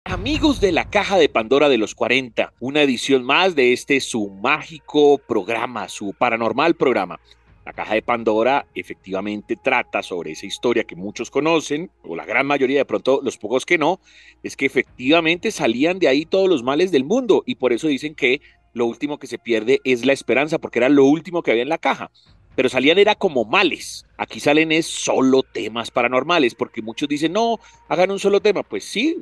Amigos de la Caja de Pandora de los 40, una edición más de este su mágico programa, su paranormal programa. La Caja de Pandora efectivamente trata sobre esa historia que muchos conocen, o la gran mayoría, de pronto los pocos que no, es que efectivamente salían de ahí todos los males del mundo y por eso dicen que lo último que se pierde es la esperanza, porque era lo último que había en la caja. Pero salían era como males. Aquí salen es solo temas paranormales, porque muchos dicen, no, hagan un solo tema. Pues sí,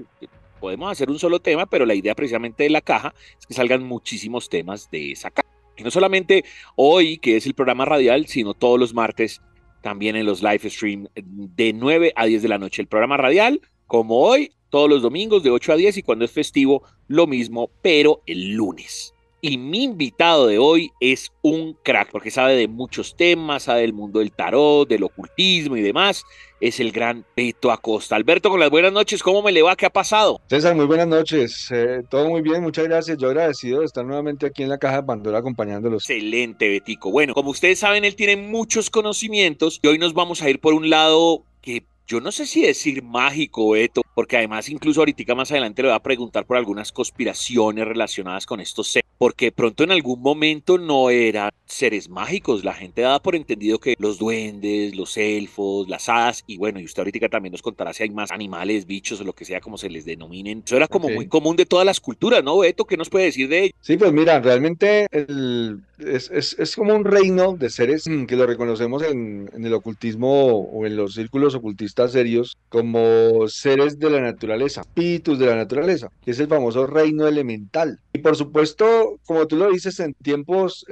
podemos hacer un solo tema, pero la idea precisamente de la caja es que salgan muchísimos temas de esa caja. Y no solamente hoy, que es el programa radial, sino todos los martes, también en los live stream de 9 a 10 de la noche. El programa radial, como hoy, todos los domingos de 8 a 10 y cuando es festivo, lo mismo, pero el lunes. Y mi invitado de hoy es un crack, porque sabe de muchos temas, sabe del mundo del tarot, del ocultismo y demás. Es el gran Beto Acosta. Alberto, con las buenas noches, ¿cómo me le va? ¿Qué ha pasado? César, muy buenas noches. Todo muy bien, muchas gracias. Yo agradecido de estar nuevamente aquí en la Caja de Pandora acompañándolos. Excelente, Betico. Bueno, como ustedes saben, él tiene muchos conocimientos y hoy nos vamos a ir por un lado que yo no sé si decir mágico, Beto, porque además incluso ahorita más adelante le voy a preguntar por algunas conspiraciones relacionadas con estos seres, porque pronto en algún momento no eran seres mágicos. La gente daba por entendido que los duendes, los elfos, las hadas, y bueno, y usted ahorita también nos contará si hay más animales, bichos o lo que sea, como se les denominen. Eso era como muy Ok. común de todas las culturas, ¿no, Beto? ¿Qué nos puede decir de ello? Sí, pues mira, realmente es como un reino de seres que lo reconocemos en el ocultismo o en los círculos ocultistas serios como seres de la naturaleza, espíritus de la naturaleza, que es el famoso reino elemental. Y por supuesto, como tú lo dices, en tiempos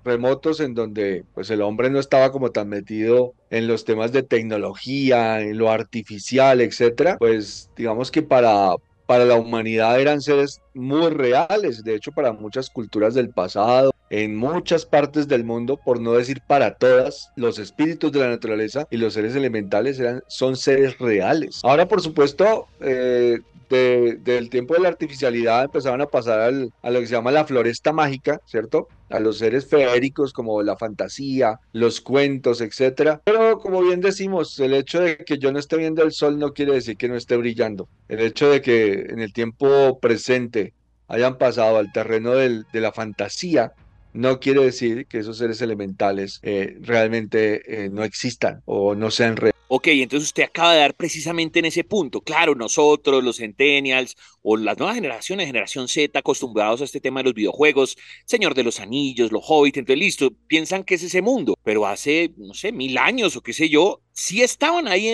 remotos en donde pues el hombre no estaba como tan metido en los temas de tecnología, en lo artificial, etcétera, pues digamos que para la humanidad eran seres muy reales, de hecho para muchas culturas del pasado, en muchas partes del mundo, por no decir para todas, los espíritus de la naturaleza y los seres elementales son seres reales. Ahora, por supuesto, del tiempo de la artificialidad empezaron a pasar a lo que se llama la floresta mágica, ¿cierto? A los seres feéricos como la fantasía, los cuentos, etcétera. Pero como bien decimos, el hecho de que yo no esté viendo el sol no quiere decir que no esté brillando. El hecho de que en el tiempo presente hayan pasado al terreno de la fantasía no quiere decir que esos seres elementales realmente no existan o no sean reales. Ok, entonces usted acaba de dar precisamente en ese punto. Claro, nosotros, los centennials o las nuevas generaciones, generación Z, acostumbrados a este tema de los videojuegos, Señor de los Anillos, los Hobbits, entonces listo, piensan que es ese mundo, pero hace, no sé, 1000 años o qué sé yo, sí estaban ahí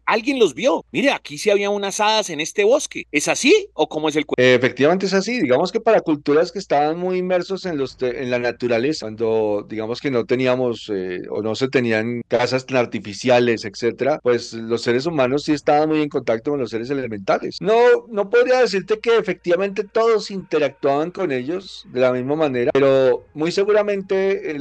alguien los vio. Mire, aquí sí había unas hadas en este bosque. ¿Es así o cómo es el cuento? Efectivamente es así, digamos que para culturas que estaban muy inmersos en la naturaleza, cuando digamos que no teníamos o no se tenían casas tan artificiales, etcétera, pues los seres humanos sí estaban muy en contacto con los seres elementales. No podría decirte que efectivamente todos interactuaban con ellos de la misma manera, pero muy seguramente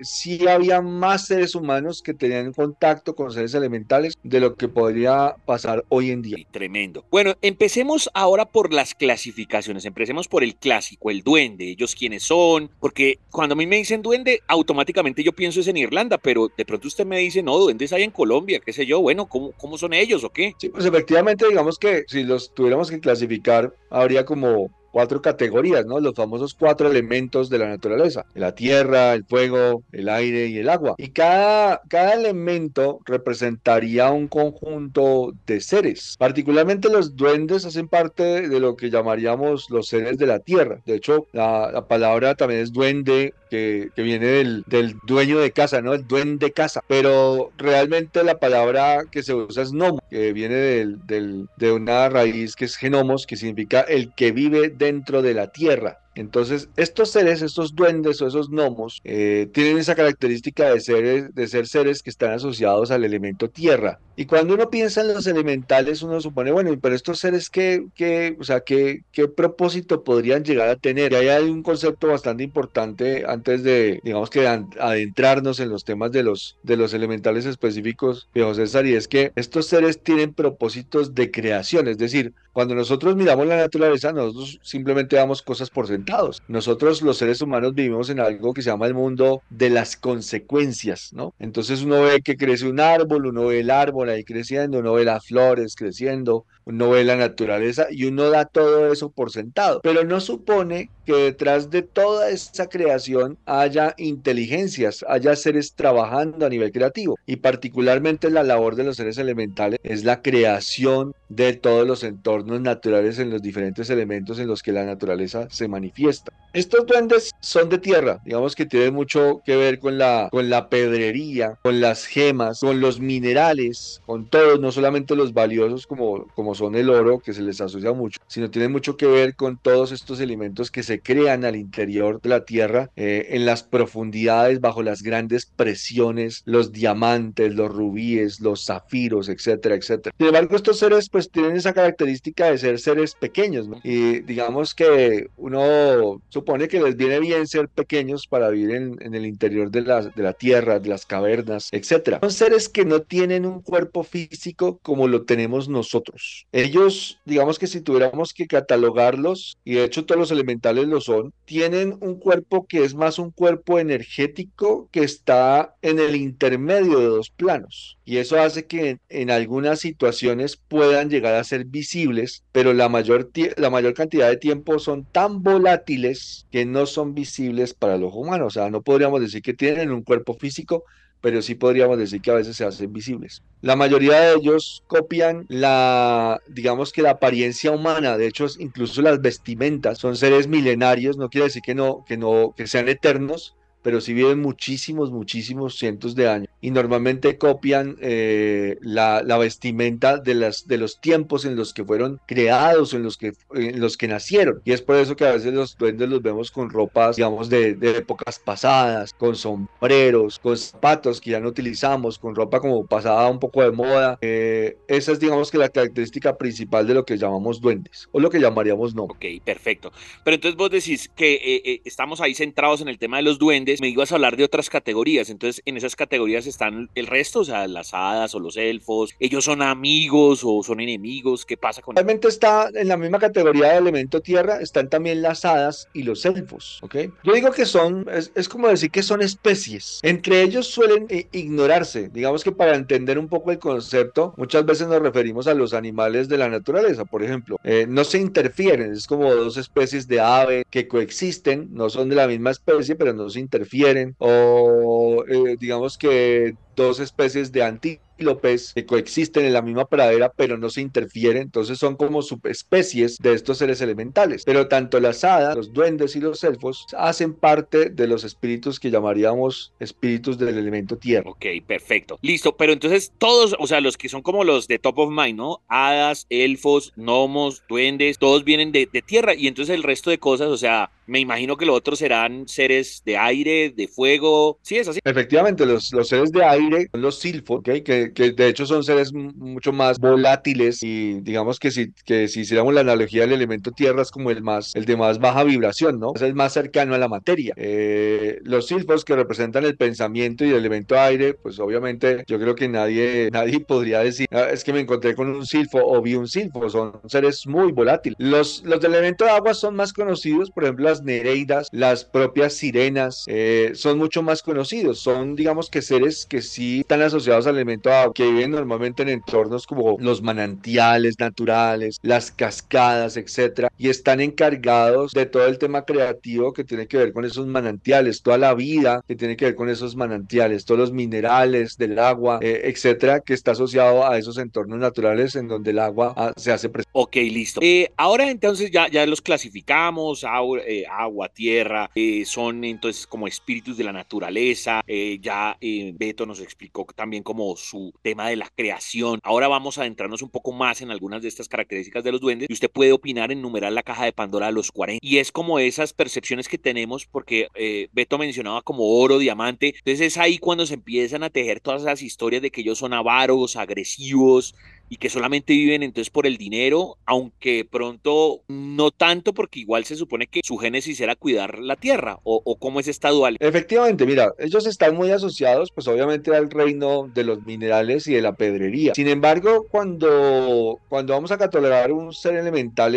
sí había más seres humanos que tenían contacto con seres elementales de lo que podría pasar hoy en día. Y tremendo. Bueno, empecemos ahora por las clasificaciones. Empecemos por el clásico, el duende. Ellos quiénes son, porque cuando a mí me dicen duende, automáticamente yo pienso es en Irlanda, pero de pronto usted me dice, no, duendes hay en Colombia, qué sé yo. Bueno, ¿cómo son ellos o qué? Sí, pues efectivamente, digamos que si los tuviéramos que clasificar, habría como cuatro categorías, ¿no? Los famosos cuatro elementos de la naturaleza: la tierra, el fuego, el aire y el agua. Y cada elemento representaría un conjunto de seres. Particularmente los duendes hacen parte de lo que llamaríamos los seres de la tierra. De hecho, la palabra también es duende, que viene del dueño de casa, ¿no? El duende casa. Pero realmente la palabra que se usa es gnomo, que viene de una raíz que es genomos, que significa el que vive dentro de la tierra. Entonces, estos seres, estos duendes o esos gnomos, tienen esa característica de ser seres que están asociados al elemento tierra. Y cuando uno piensa en los elementales, uno supone, bueno, pero estos seres, o sea, ¿qué propósito podrían llegar a tener? Y ahí hay un concepto bastante importante antes de, digamos que adentrarnos en los temas de los elementales específicos, José César, y es que estos seres tienen propósitos de creación, es decir, cuando nosotros miramos la naturaleza, nosotros simplemente damos cosas por sentados. Nosotros, los seres humanos, vivimos en algo que se llama el mundo de las consecuencias, ¿no? Entonces uno ve que crece un árbol, uno ve el árbol ahí creciendo, uno ve las flores creciendo, uno ve la naturaleza y uno da todo eso por sentado, pero no supone que detrás de toda esa creación haya inteligencias, haya seres trabajando a nivel creativo y particularmente la labor de los seres elementales es la creación de todos los entornos naturales en los diferentes elementos en los que la naturaleza se manifiesta. Estos duendes son de tierra, digamos que tienen mucho que ver con la pedrería, con las gemas, con los minerales, con todos, no solamente los valiosos como son el oro, que se les asocia mucho, sino tienen mucho que ver con todos estos elementos que se crean al interior de la tierra, en las profundidades, bajo las grandes presiones, los diamantes, los rubíes, los zafiros, etcétera, etcétera. Sin embargo, estos seres pues tienen esa característica de ser seres pequeños, ¿no? Y digamos que uno supone que les viene bien ser pequeños para vivir en el interior de la tierra, de las cavernas, etcétera. Son seres que no tienen un cuerpo físico como lo tenemos nosotros. Ellos, digamos que si tuviéramos que catalogarlos, y de hecho todos los elementales lo son, tienen un cuerpo que es más un cuerpo energético que está en el intermedio de dos planos. Y eso hace que en algunas situaciones puedan llegar a ser visibles, pero la mayor cantidad de tiempo son tan volátiles que no son visibles para el ojo humano. O sea, no podríamos decir que tienen un cuerpo físico, pero sí podríamos decir que a veces se hacen visibles. La mayoría de ellos copian digamos que la apariencia humana, de hecho, incluso las vestimentas, son seres milenarios, no quiere decir que sean eternos, pero sí viven muchísimos, muchísimos cientos de años. Y normalmente copian la vestimenta de los tiempos en los que fueron creados, en los que nacieron. Y es por eso que a veces los duendes los vemos con ropas, digamos, de épocas pasadas, con sombreros, con zapatos que ya no utilizamos, con ropa como pasada un poco de moda. Esa es, digamos, que la característica principal de lo que llamamos duendes, o lo que llamaríamos no. Ok, perfecto. Pero entonces vos decís que estamos ahí centrados en el tema de los duendes, me ibas a hablar de otras categorías, entonces en esas categorías están el resto, o sea, las hadas o los elfos, ellos son amigos o son enemigos, ¿qué pasa con ellos? Realmente está en la misma categoría de elemento tierra, están también las hadas y los elfos, ¿ok? Yo digo que es como decir que son especies. Entre ellos suelen ignorarse. Digamos que para entender un poco el concepto, muchas veces nos referimos a los animales de la naturaleza, por ejemplo. No se interfieren, es como dos especies de ave que coexisten, no son de la misma especie, pero no se interfieren. O digamos que dos especies de antílopes que coexisten en la misma pradera, pero no se interfieren, entonces son como subespecies de estos seres elementales. Pero tanto las hadas, los duendes y los elfos hacen parte de los espíritus que llamaríamos espíritus del elemento tierra. Ok, perfecto. Listo, pero entonces todos, o sea, los que son como los de top of mind, ¿no? Hadas, elfos, gnomos, duendes, todos vienen de tierra y entonces el resto de cosas, o sea, me imagino que los otros serán seres de aire, de fuego, ¿sí es así? Efectivamente, los seres de aire son los silfos, ¿okay? Que de hecho son seres mucho más volátiles y digamos que si hiciéramos la analogía del elemento tierra es como el de más baja vibración, ¿no? Es el más cercano a la materia. Los silfos que representan el pensamiento y el elemento aire, pues obviamente yo creo que nadie podría decir, "Ah, es que me encontré con un silfo o vi un silfo", son seres muy volátiles. Los del elemento agua son más conocidos, por ejemplo, las nereidas, las propias sirenas, son mucho más conocidos. Son, digamos que seres que sí están asociados al elemento agua, que viven normalmente en entornos como los manantiales naturales, las cascadas, etcétera, y están encargados de todo el tema creativo que tiene que ver con esos manantiales, toda la vida que tiene que ver con esos manantiales, todos los minerales del agua, etcétera, que está asociado a esos entornos naturales en donde el agua se hace presente. Ok, listo. Ahora entonces ya los clasificamos, agua, tierra, son entonces como espíritus de la naturaleza, ya Beto nos explicó también como su tema de la creación. Ahora vamos a adentrarnos un poco más en algunas de estas características de los duendes y usted puede opinar en numerar la caja de Pandora a los 40. Y es como esas percepciones que tenemos porque Beto mencionaba como oro, diamante, entonces es ahí cuando se empiezan a tejer todas esas historias de que ellos son avaros, agresivos, y que solamente viven entonces por el dinero, aunque pronto no tanto porque igual se supone que su génesis era cuidar la tierra, o cómo es esta dualidad. Efectivamente, mira, ellos están muy asociados, pues obviamente al reino de los minerales y de la pedrería. Sin embargo, cuando vamos a catalogar un ser elemental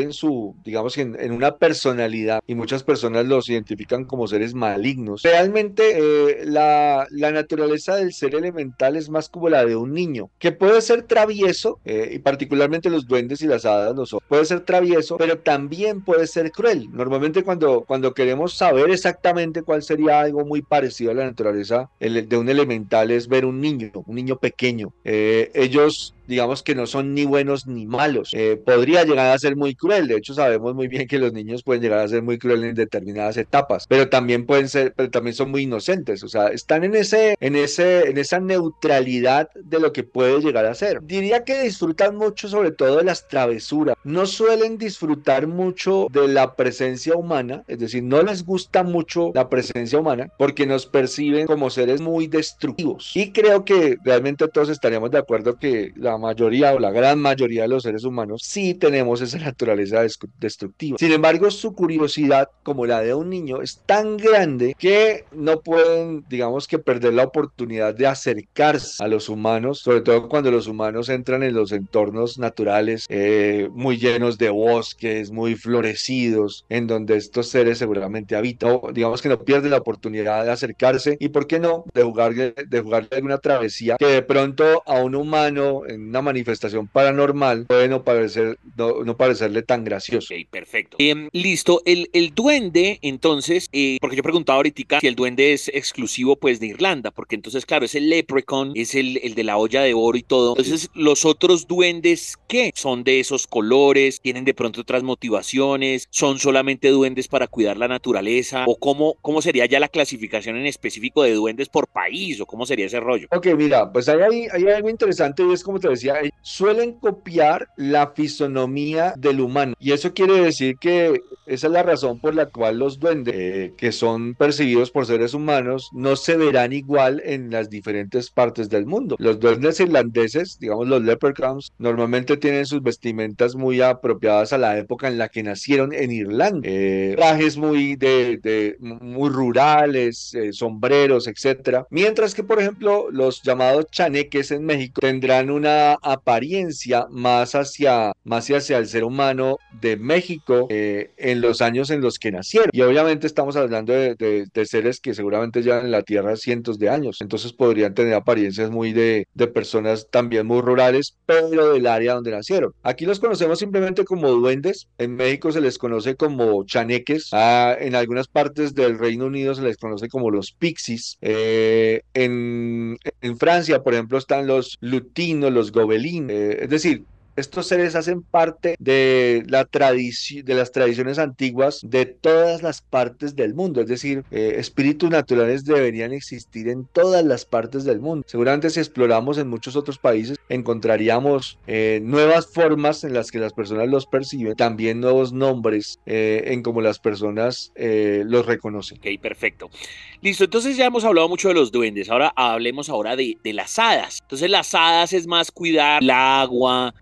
digamos, en una personalidad, y muchas personas los identifican como seres malignos, realmente la naturaleza del ser elemental es más como la de un niño, que puede ser travieso, y particularmente los duendes y las hadas no son. Puede ser travieso, pero también puede ser cruel. Normalmente cuando queremos saber exactamente cuál sería algo muy parecido a la naturaleza de un elemental es ver un niño pequeño. Ellos digamos que no son ni buenos ni malos. Podría llegar a ser muy cruel. De hecho, sabemos muy bien que los niños pueden llegar a ser muy crueles en determinadas etapas, pero también pueden ser, pero también son muy inocentes. O sea, están en esa neutralidad de lo que puede llegar a ser. Diría que disfrutan mucho, sobre todo de las travesuras. No suelen disfrutar mucho de la presencia humana, es decir, no les gusta mucho la presencia humana porque nos perciben como seres muy destructivos. Y creo que realmente todos estaríamos de acuerdo que la mayoría o la gran mayoría de los seres humanos sí tenemos esa naturaleza destructiva. Sin embargo, su curiosidad, como la de un niño, es tan grande que no pueden, digamos que perder la oportunidad de acercarse a los humanos, sobre todo cuando los humanos entran en los entornos naturales muy llenos de bosques, muy florecidos, en donde estos seres seguramente habitan. O, digamos que no pierden la oportunidad de acercarse y, ¿por qué no?, de jugar alguna travesía que de pronto a un humano en una manifestación paranormal puede no parecerle tan gracioso. Ok, perfecto. Listo, el duende, entonces, porque yo preguntaba ahorita si el duende es exclusivo pues de Irlanda, porque entonces, claro, es el leprechaun, es el de la olla de oro y todo. Sí. Entonces, los otros duendes, ¿qué? ¿Son de esos colores? ¿Tienen de pronto otras motivaciones? ¿Son solamente duendes para cuidar la naturaleza? ¿O cómo sería ya la clasificación en específico de duendes por país? ¿O cómo sería ese rollo? Ok, mira, pues hay algo interesante y es como te decía, suelen copiar la fisonomía del humano y eso quiere decir que esa es la razón por la cual los duendes que son percibidos por seres humanos no se verán igual en las diferentes partes del mundo. Los duendes irlandeses, digamos los leprechauns, normalmente tienen sus vestimentas muy apropiadas a la época en la que nacieron en Irlanda. Trajes muy rurales, sombreros, etcétera. Mientras que, por ejemplo, los llamados chaneques en México tendrán una apariencia más hacia el ser humano de México en los años en los que nacieron. Y obviamente estamos hablando de seres que seguramente llevan en la Tierra cientos de años. Entonces podrían tener apariencias muy de personas también muy rurales, pero del área donde nacieron. Aquí los conocemos simplemente como duendes. En México se les conoce como chaneques. En algunas partes del Reino Unido se les conoce como los pixies. En Francia, por ejemplo, están los lutinos, los gobelins. Es decir, estos seres hacen parte de de las tradiciones antiguas de todas las partes del mundo, es decir, espíritus naturales deberían existir en todas las partes del mundo. Seguramente si exploramos en muchos otros países encontraríamos nuevas formas en las que las personas los perciben, también nuevos nombres en cómo las personas los reconocen. Ok, perfecto. Listo, entonces ya hemos hablado mucho de los duendes, ahora hablemos ahora de las hadas. Entonces las hadas es más cuidar el agua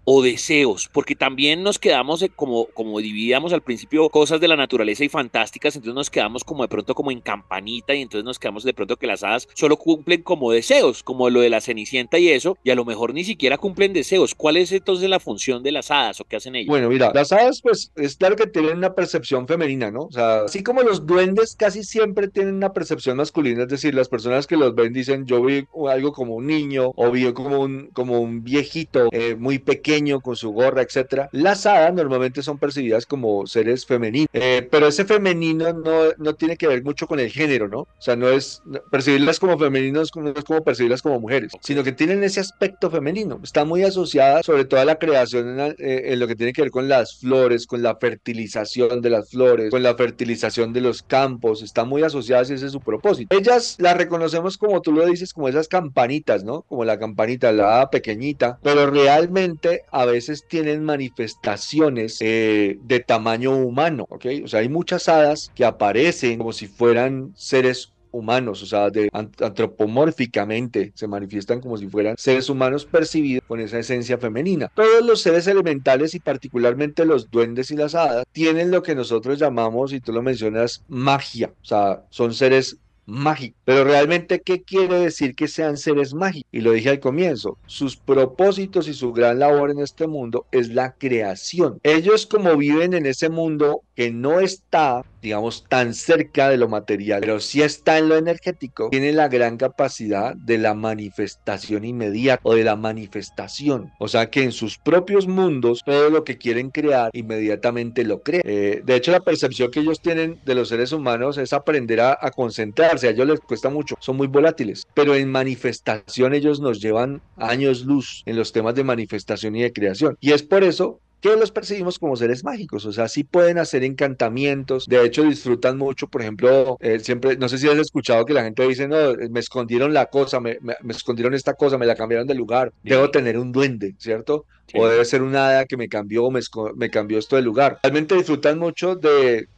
o deseos, porque también nos quedamos como dividíamos al principio cosas de la naturaleza y fantásticas, entonces nos quedamos como de pronto como en campanita y entonces nos quedamos de pronto que las hadas solo cumplen como deseos, como lo de la Cenicienta y eso, y a lo mejor ni siquiera cumplen deseos. ¿Cuál es entonces la función de las hadas o qué hacen ellas? Bueno, mira, las hadas, pues es claro que tienen una percepción femenina, ¿no? O sea, así como los duendes casi siempre tienen una percepción masculina, es decir, las personas que los ven dicen, yo vi algo como un niño o vi como un viejito muy pequeño con su gorra, etcétera. Las hadas normalmente son percibidas como seres femeninos, pero ese femenino no tiene que ver mucho con el género, ¿no? O sea, percibirlas como femeninos no es como percibirlas como mujeres, sino que tienen ese aspecto femenino. Está muy asociada sobre todo a la creación en lo que tiene que ver con las flores, con la fertilización de las flores, con la fertilización de los campos, están muy asociadas y ese es su propósito. Ellas las reconocemos como tú lo dices, como esas campanitas, ¿no? Como la campanita, la hada pequeñita, pero realmente a veces tienen manifestaciones de tamaño humano, ¿ok? O sea, hay muchas hadas que aparecen como si fueran seres humanos, o sea, antropomórficamente se manifiestan como si fueran seres humanos percibidos con esa esencia femenina. Todos los seres elementales y particularmente los duendes y las hadas tienen lo que nosotros llamamos, y tú lo mencionas, magia, o sea, son seres mágicos. Pero realmente, ¿qué quiere decir que sean seres mágicos? Y lo dije al comienzo, sus propósitos y su gran labor en este mundo es la creación. Ellos como viven en ese mundo que no está, digamos, tan cerca de lo material, pero sí está en lo energético, tienen la gran capacidad de la manifestación inmediata o de la manifestación. O sea que en sus propios mundos, todo lo que quieren crear, inmediatamente lo crean. De hecho, la percepción que ellos tienen de los seres humanos es aprender a concentrarse. A ellos les cuesta mucho, son muy volátiles, pero en manifestación ellos nos llevan años luz en los temas de manifestación y de creación. Y es por eso que los percibimos como seres mágicos, o sea, sí pueden hacer encantamientos, de hecho disfrutan mucho, por ejemplo, siempre, no sé si has escuchado que la gente dice, no, me escondieron la cosa, me escondieron esta cosa, me la cambiaron de lugar, debo Sí, tener un duende, ¿cierto? O sí. debe ser una hada que me cambió, me cambió esto de lugar. Realmente disfrutan mucho no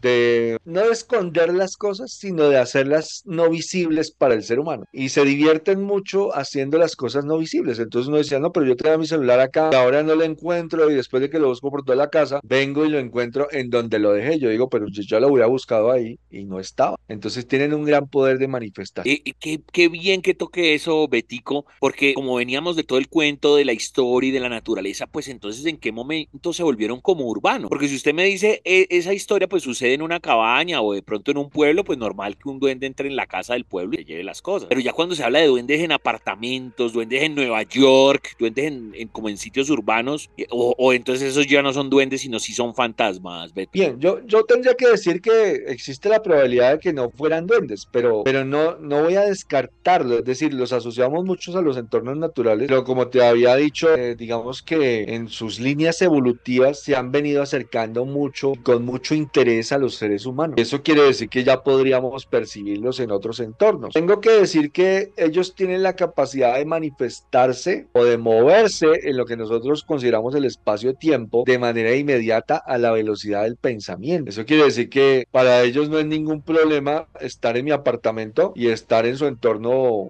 de esconder las cosas, sino de hacerlas no visibles para el ser humano. Y se divierten mucho haciendo las cosas no visibles. Entonces uno decía, no, pero yo tenía mi celular acá, ahora no lo encuentro y después de que lo busco por toda la casa, vengo y lo encuentro en donde lo dejé. Yo digo, pero yo ya lo hubiera buscado ahí y no estaba. Entonces tienen un gran poder de manifestación. Qué bien que toque eso, Betico, porque como veníamos de todo el cuento de la historia y de la naturaleza, pues entonces ¿en qué momento se volvieron como urbanos? Porque si usted me dice esa historia pues sucede en una cabaña o de pronto en un pueblo, pues normal que un duende entre en la casa del pueblo y se lleve las cosas. Pero ya cuando se habla de duendes en apartamentos, duendes en Nueva York, duendes como en sitios urbanos, o entonces esos ya no son duendes, sino sí son fantasmas, Beto. Bien, yo tendría que decir que existe la probabilidad de que no fueran duendes, pero no voy a descartarlo, es decir, los asociamos muchos a los entornos naturales, pero como te había dicho, digamos que en sus líneas evolutivas se han venido acercando mucho, con mucho interés a los seres humanos. Eso quiere decir que ya podríamos percibirlos en otros entornos. Tengo que decir que ellos tienen la capacidad de manifestarse o de moverse en lo que nosotros consideramos el espacio-tiempo de manera inmediata a la velocidad del pensamiento. Eso quiere decir que para ellos no es ningún problema estar en mi apartamento y estar en su entorno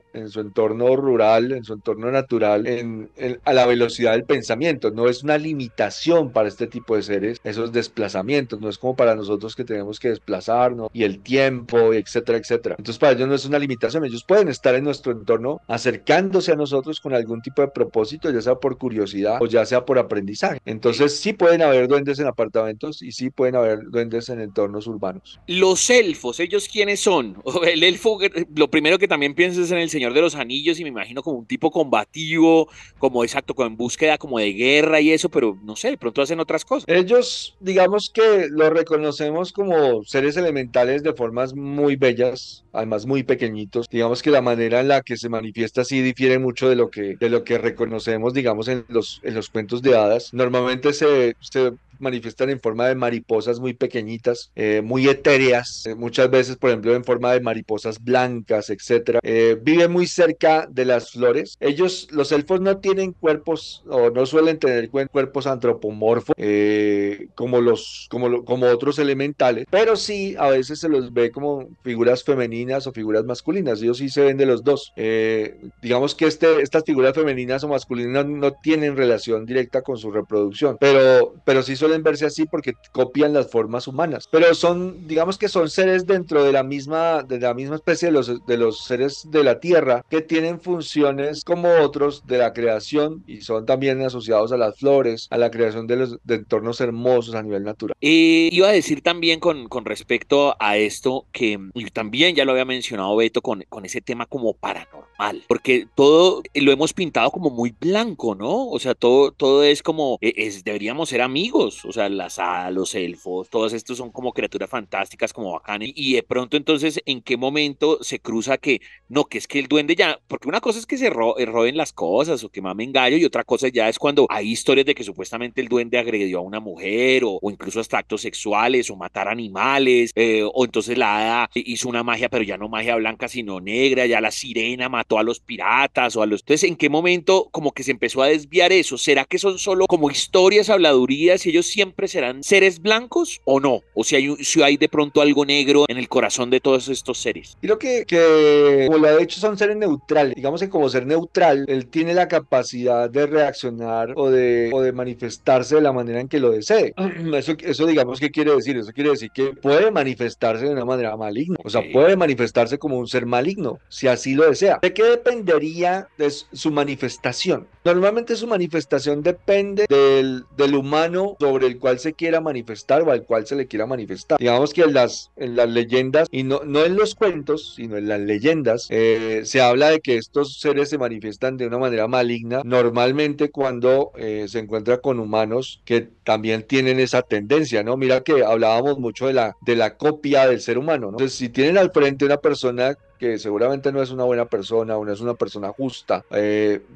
rural, en su entorno natural, a la velocidad del pensamiento. No es una limitación para este tipo de seres, esos desplazamientos. No es como para nosotros que tenemos que desplazarnos y el tiempo, etcétera, etcétera. Entonces para ellos no es una limitación. Ellos pueden estar en nuestro entorno acercándose a nosotros con algún tipo de propósito, ya sea por curiosidad o ya sea por aprendizaje. Entonces sí pueden haber duendes en apartamentos y sí pueden haber duendes en entornos urbanos. Los elfos, ¿ellos quiénes son? El elfo, lo primero que también piensas es en el Señor de los Anillos y me imagino como un tipo combativo, como exacto, como en búsqueda como de guerra y eso, pero no sé, de pronto hacen otras cosas. Ellos, digamos que los reconocemos como seres elementales de formas muy bellas, además muy pequeñitos. Digamos que la manera en la que se manifiesta sí difiere mucho de lo que reconocemos, digamos, en los cuentos de hadas. Normalmente se manifiestan en forma de mariposas muy pequeñitas, muy etéreas, muchas veces, por ejemplo, en forma de mariposas blancas, etcétera. Vive muy cerca de las flores. Ellos, los elfos, no tienen cuerpos o no suelen tener cuerpos antropomorfos como otros elementales, pero sí a veces se los ve como figuras femeninas o figuras masculinas. Ellos sí se ven de los dos. Digamos que estas figuras femeninas o masculinas no tienen relación directa con su reproducción, pero sí suelen verse así porque copian las formas humanas. Pero son, digamos que son seres dentro de la misma especie de los seres de la Tierra que tienen funciones como otros de la creación y son también asociados a las flores, a la creación de entornos hermosos a nivel natural. Iba a decir también con respecto a esto que y también ya lo había mencionado Beto con ese tema como paranormal, porque todo lo hemos pintado como muy blanco, ¿no? O sea, todo es como, deberíamos ser amigos, o sea, las hadas, los elfos, todos estos son como criaturas fantásticas, como bacanes, y de pronto entonces, ¿en qué momento se cruza que, no, que es que el duende ya, porque una cosa es que roben las cosas o que mamen gallo y otra cosa ya es cuando hay historias de que supuestamente el duende agredió a una mujer o incluso hasta actos sexuales o matar animales, o entonces la hada hizo una magia, pero ya no magia blanca, sino negra, ya la sirena mató a los piratas o a los... Entonces, ¿en qué momento como que se empezó a desviar eso? ¿Será que son solo como historias, habladurías y ellos siempre serán seres blancos o no, o si hay de pronto algo negro en el corazón de todos estos seres. Creo que, como lo ha dicho, son seres neutrales. Digamos que como ser neutral, él tiene la capacidad de reaccionar o de manifestarse de la manera en que lo desee. Eso digamos, ¿qué quiere decir? Eso quiere decir que puede manifestarse de una manera maligna. O sea, Ok. puede manifestarse como un ser maligno, si así lo desea. ¿De qué dependería de su manifestación? Normalmente su manifestación depende del humano sobre el cual se quiera manifestar o al cual se le quiera manifestar. Digamos que en las leyendas, y no en los cuentos, sino en las leyendas, se habla de que estos seres se manifiestan de una manera maligna, normalmente cuando se encuentra con humanos que también tienen esa tendencia, ¿no? Mira que hablábamos mucho de la copia del ser humano, ¿no? Entonces, si tienen al frente una persona que seguramente no es una buena persona o no es una persona justa,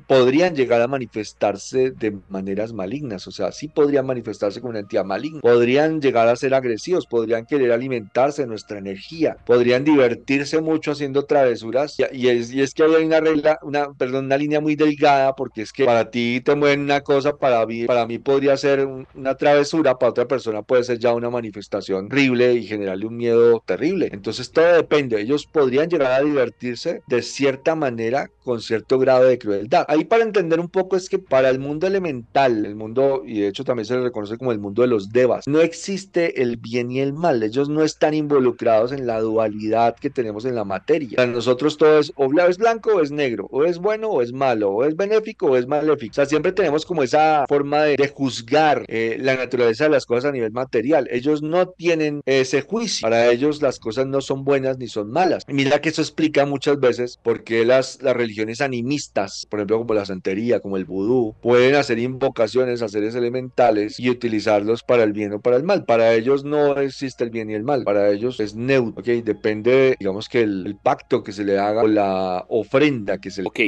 podrían llegar a manifestarse de maneras malignas, o sea, sí podrían manifestarse como una entidad maligna, podrían llegar a ser agresivos, podrían querer alimentarse de nuestra energía, podrían divertirse mucho haciendo travesuras, y es que hay una regla, una línea muy delgada, porque es que para ti te mueven una cosa, para mí podría ser una travesura, para otra persona puede ser ya una manifestación horrible y generarle un miedo terrible. Entonces todo depende, ellos podrían llegar a divertirse de cierta manera con cierto grado de crueldad. Ahí para entender un poco es que para el mundo elemental, el mundo, y de hecho también se le reconoce como el mundo de los devas, no existe el bien y el mal, ellos no están involucrados en la dualidad que tenemos en la materia. Para nosotros todo es o es blanco o es negro, o es bueno o es malo, o es benéfico o es maléfico. O sea, siempre tenemos como esa forma de juzgar la naturaleza de las cosas a nivel material. Ellos no tienen ese juicio. Para ellos las cosas no son buenas ni son malas. Y mira que eso explica muchas veces por qué las religiones animistas, por ejemplo como la santería, como el vudú, pueden hacer invocaciones a seres elementales y utilizarlos para el bien o para el mal. Para ellos no existe el bien y el mal, para ellos es neutro, ¿ok? Depende, digamos que el pacto que se le haga o la ofrenda que se le... Ok,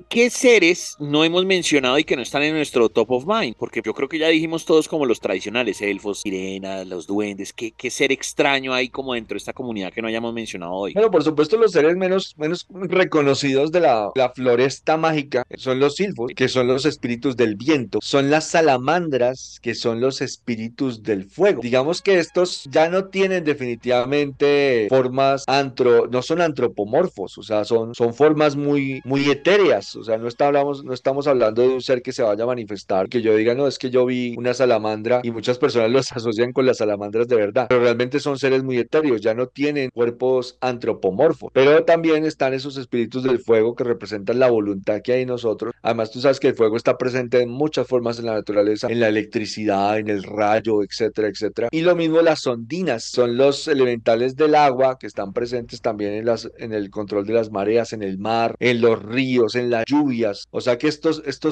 ¿qué seres no hemos mencionado y que no están en nuestro top of mind? Porque yo creo que ya dijimos todos como los tradicionales, elfos, sirenas, los duendes. ¿Qué ser extraño hay como dentro de esta comunidad que no hayamos mencionado hoy? Bueno, por supuesto, los seres menos reconocidos de la floresta mágica son los silfos, que son los espíritus del viento, son las salamandras, que son los espíritus del fuego. Digamos que estos ya no tienen definitivamente formas no son antropomorfos, o sea, son formas muy etéreas, o sea, no estamos hablando de un ser que se vaya a manifestar, que yo diga, no, es que yo vi una salamandra y muchas personas los asocian con las salamandras de verdad, pero realmente son seres muy etéreos, ya no tienen cuerpos antropomorfos, pero también están esos espíritus del fuego que representan la voluntad que hay en nosotros. Además, tú sabes que el fuego está presente en muchas formas en la naturaleza, en la electricidad, en el rayo, etcétera, etcétera. Y lo mismo las ondinas, son los elementales del agua que están presentes también en el control de las mareas, en el mar, en los ríos, en las lluvias. O sea que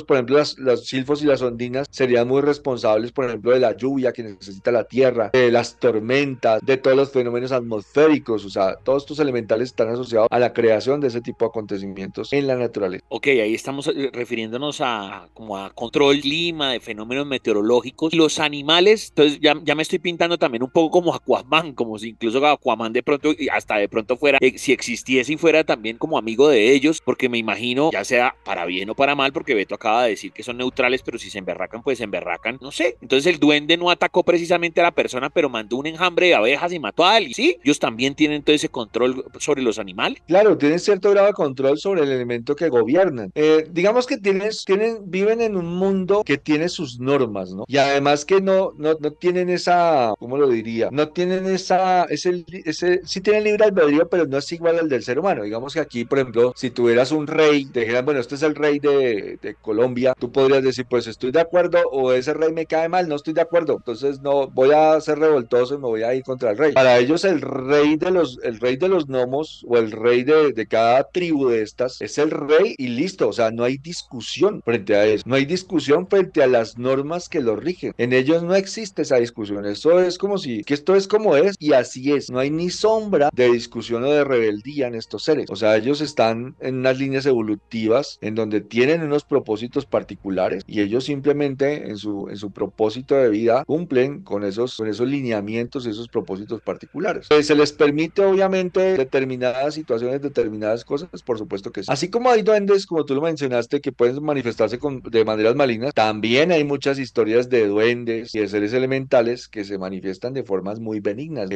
por ejemplo, los silfos y las ondinas serían muy responsables, por ejemplo, de la lluvia que necesita la tierra, de las tormentas, de todos los fenómenos atmosféricos. O sea, todos estos elementales están asociados a la creación de ese tipo de acontecimientos en la naturaleza. Ok, ahí estamos refiriéndonos a como a control clima, de fenómenos meteorológicos. Los animales, entonces ya me estoy pintando también un poco como Aquaman, como si incluso Aquaman de pronto, y hasta de pronto fuera, si existiese y fuera también como amigo de ellos, porque me imagino, ya sea para bien o para mal, porque Beto acaba de decir que son neutrales, pero si se emberracan, pues se emberracan, no sé. Entonces el duende no atacó precisamente a la persona, pero mandó un enjambre de abejas y mató a alguien. Sí, ellos también tienen entonces ese control sobre los animales. Claro, tienen cierto grado de control sobre el elemento que gobiernan. Digamos que viven en un mundo que tiene sus normas, ¿no? Y además que no tienen esa, ¿cómo lo diría? No tienen sí tienen libre albedrío, pero no es igual al del ser humano. Digamos que aquí, por ejemplo, si tuvieras un rey, te dijeran, bueno, este es el rey de Colombia, tú podrías decir, pues estoy de acuerdo, o ese rey me cae mal, no estoy de acuerdo, entonces no, voy a ser revoltoso y me voy a ir contra el rey. Para ellos el rey de los gnomos o el rey de cada tribu de estas es el rey y listo, o sea, no hay discusión frente a eso, no hay discusión frente a las normas que lo rigen, en ellos no existe esa discusión, eso es como si, que esto es como es y así es, no hay ni sombra de discusión o de rebeldía en estos seres, o sea, ellos están en unas líneas evolutivas en donde tienen unos propósitos particulares y ellos simplemente en su propósito de vida cumplen con esos lineamientos, esos propósitos particulares. Se les permite obviamente determinadas situaciones, determinadas cosas, por supuesto que sí. Así como hay duendes, como tú lo mencionaste, que pueden manifestarse de maneras malignas, también hay muchas historias de duendes y de seres elementales que se manifiestan de formas muy benignas.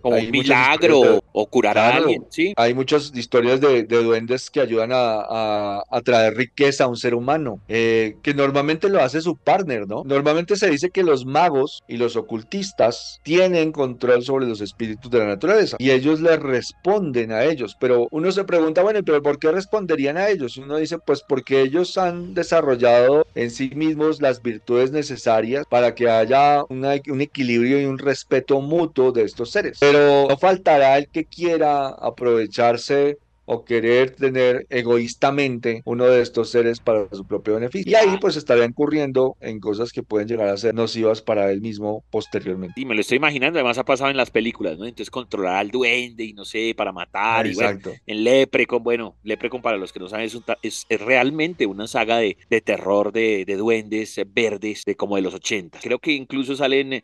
Como un Hay muchas historias de, milagro o curar a claro, alguien, ¿sí? hay muchas historias de duendes que ayudan a traer riqueza a un ser humano, que normalmente lo hace su partner, ¿no? Normalmente se dice que los magos y los ocultistas tienen control sobre los espíritus de la naturaleza y ellos les responden a ellos, pero uno se pregunta, bueno, pero ¿por qué responderían a ellos? Uno dice, pues porque ellos han desarrollado en sí mismos las virtudes necesarias para que haya un equilibrio y un respeto mutuo de estos seres. Pero no faltará el que quiera aprovecharse o querer tener egoístamente uno de estos seres para su propio beneficio. Y ahí Claro. pues estaría incurriendo en cosas que pueden llegar a ser nocivas para él mismo posteriormente. Y me lo estoy imaginando, además ha pasado en las películas, ¿no? Entonces controlar al duende y no sé, para matar y bueno, Exacto. en Leprecon, bueno, Leprecon para los que no saben es realmente una saga de terror de duendes verdes de como de los 80. Creo que incluso salen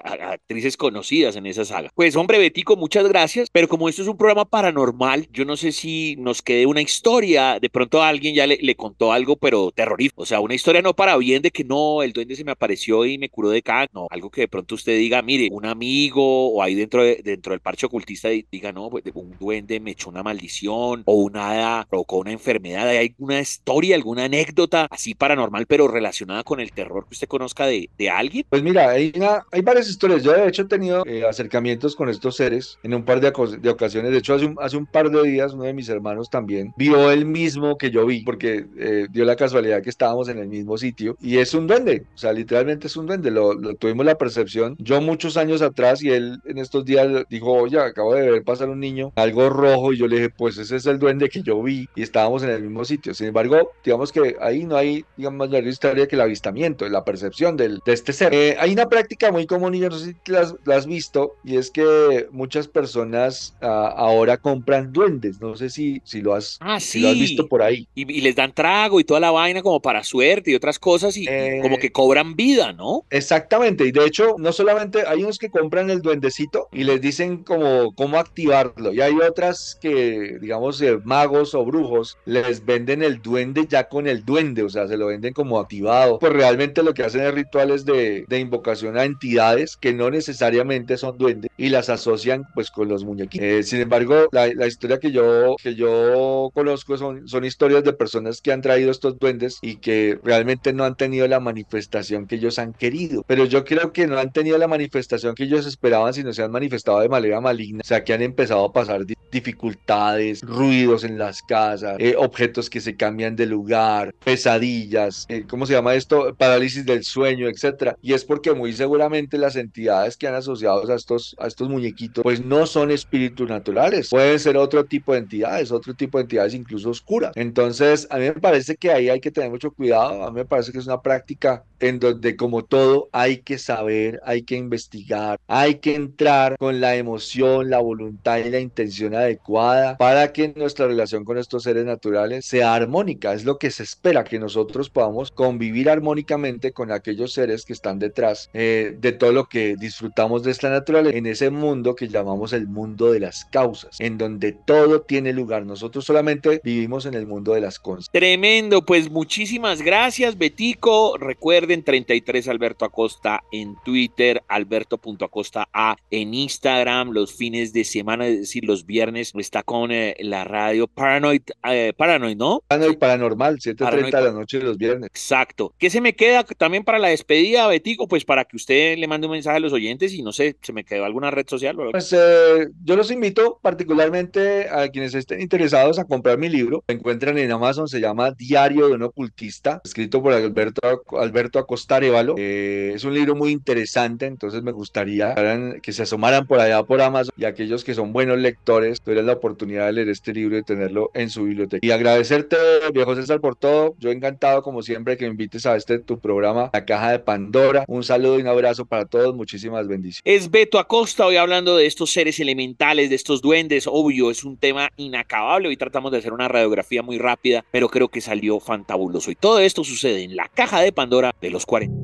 actrices conocidas en esa saga. Pues hombre, Betico, muchas gracias, pero como esto es un programa paranormal, yo no sé si nos quede una historia, de pronto alguien ya le contó algo, pero terrorífico, o sea, una historia no para bien de que no, el duende se me apareció y me curó de cáncer, no, algo que de pronto usted diga, mire, un amigo o ahí dentro del parche ocultista diga, no, pues un duende me echó una maldición o un hada provocó una enfermedad. ¿Hay alguna historia, alguna anécdota así paranormal, pero relacionada con el terror que usted conozca de alguien? Pues mira, hay varias historias. Yo de hecho he tenido acercamientos con estos seres en un par de ocasiones. De hecho, hace un par de días uno de mis hermanos también vio el mismo que yo vi, porque dio la casualidad que estábamos en el mismo sitio. Y es un duende, o sea, literalmente es un duende. Tuvimos la percepción yo muchos años atrás y él en estos días dijo, oye, acabo de ver pasar un niño, algo rojo. Y yo le dije, pues ese es el duende que yo vi y estábamos en el mismo sitio. Sin embargo, digamos que ahí no hay, digamos, mayor historia que el avistamiento, la percepción de este ser. Hay una práctica muy común y yo no sé si la has visto, y es que muchas personas ahora compran duendes. No sé Ah, si lo has visto sí. por ahí. Y les dan trago y toda la vaina como para suerte y otras cosas y como Eh, que cobran vida, ¿no? Exactamente, y de hecho, no solamente hay unos que compran el duendecito y Ujú. les dicen cómo activarlo, y hay otras que, digamos, magos o brujos les venden el duende ya con el duende, o sea, se lo venden como activado. Pues realmente lo que hacen es rituales de invocación a entidades que no necesariamente son duendes y las asocian pues con los muñequitos. Sin embargo, la historia que yo conozco son historias de personas que han traído estos duendes y que realmente no han tenido la manifestación que ellos han querido. Pero yo creo que no han tenido la manifestación que ellos esperaban, sino se han manifestado de manera maligna. O sea, que han empezado a pasar dificultades, ruidos en las casas, objetos que se cambian de lugar, pesadillas, ¿cómo se llama esto? Parálisis del sueño, etcétera. Y es porque muy seguramente las entidades que han asociado a estos muñequitos, pues no son espíritus naturales, pueden ser otro tipo de entidades incluso oscuras. Entonces, a mí me parece que ahí hay que tener mucho cuidado. A mí me parece que es una práctica en donde, como todo, hay que saber, hay que investigar, hay que entrar con la emoción, la voluntad y la intención adecuada para que nuestra relación con estos seres naturales sea armónica. Es lo que se espera, que nosotros podamos convivir armónicamente con aquellos seres que están detrás de todo lo que disfrutamos de esta naturaleza, en ese mundo que llamamos el mundo de las causas, en donde todo tiene lugar. Nosotros solamente vivimos en el mundo de las cosas. Tremendo, pues muchísimas gracias, Betico. Recuerden 33 Alberto Acosta en Twitter, Alberto.acosta A en Instagram, los fines de semana, es decir, los viernes, está con la radio Paranoid, ¿no? Y paranormal, siete Paranoid, treinta de la noche de los viernes. exacto. ¿Qué se me queda también para la despedida, Betico? Pues para que usted le mande un mensaje a los oyentes y no sé, se me quedó alguna red social o algo. Pues yo los invito particularmente a quienes estén interesados a comprar mi libro. Lo encuentran en Amazon, se llama Diario de un ocultista, escrito por Alberto Acosta Arévalo. Es un libro muy interesante, entonces me gustaría que se asomaran por allá por Amazon, y aquellos que son buenos lectores tuvieran la oportunidad de leer este libro y tenerlo en su biblioteca. Y agradecerte, viejo César, por todo. Yo encantado, como siempre, que me invites a tu programa, La Caja de Pandora. Un saludo y un abrazo para todos. Muchísimas bendiciones. Es Beto Acosta, hoy hablando de estos seres elementales, de estos duendes. Obvio, es un tema inacabable. Hoy tratamos de hacer una radiografía muy rápida, pero creo que salió fantabuloso. Y todo esto sucede en la caja de Pandora de los 40.